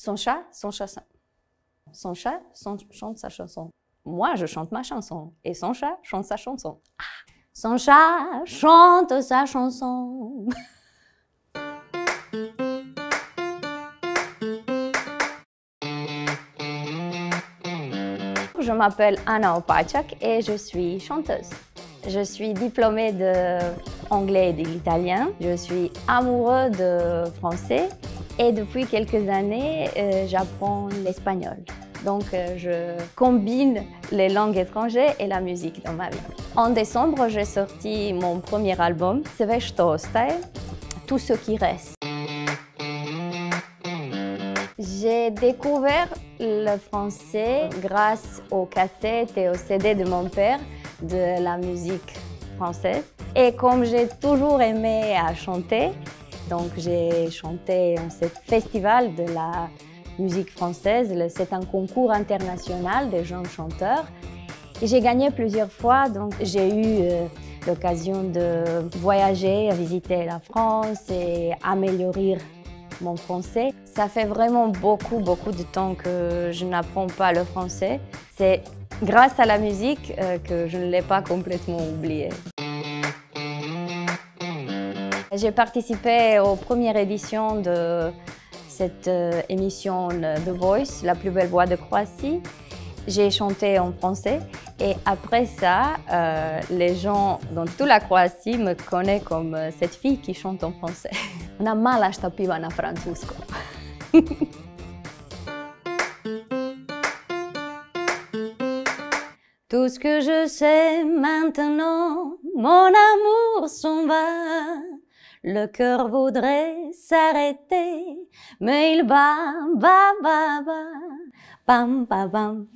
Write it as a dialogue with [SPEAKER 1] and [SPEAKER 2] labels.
[SPEAKER 1] Son chat, son chanson. Son chat chante sa chanson. Moi, je chante ma chanson. Et son chat chante sa chanson. Ah. Son chat chante sa chanson. Je m'appelle Anna Opacek et je suis chanteuse. Je suis diplômée d'anglais et de l'italien. Je suis amoureux de français et depuis quelques années, j'apprends l'espagnol. Donc, je combine les langues étrangères et la musique dans ma vie. En décembre, j'ai sorti mon premier album, Sve što ostaje, Tout ce qui reste. J'ai découvert le français grâce aux cassettes et aux CD de mon père de la musique française. Et comme j'ai toujours aimé chanter, donc j'ai chanté dans ce festival de la musique française. C'est un concours international des jeunes chanteurs. J'ai gagné plusieurs fois, donc j'ai eu l'occasion de voyager, visiter la France et améliorer mon français. Ça fait vraiment beaucoup de temps que je n'apprends pas le français. C'est grâce à la musique que je ne l'ai pas complètement oublié. J'ai participé aux premières éditions de cette émission The Voice, la plus belle voix de Croatie. J'ai chanté en français et après ça, les gens dans toute la Croatie me connaissent comme cette fille qui chante en français. Ona mala šta piva na francuskom. Tout ce que je sais maintenant, mon amour s'en va. Le cœur voudrait s'arrêter, mais il bat, bam, bam, bam.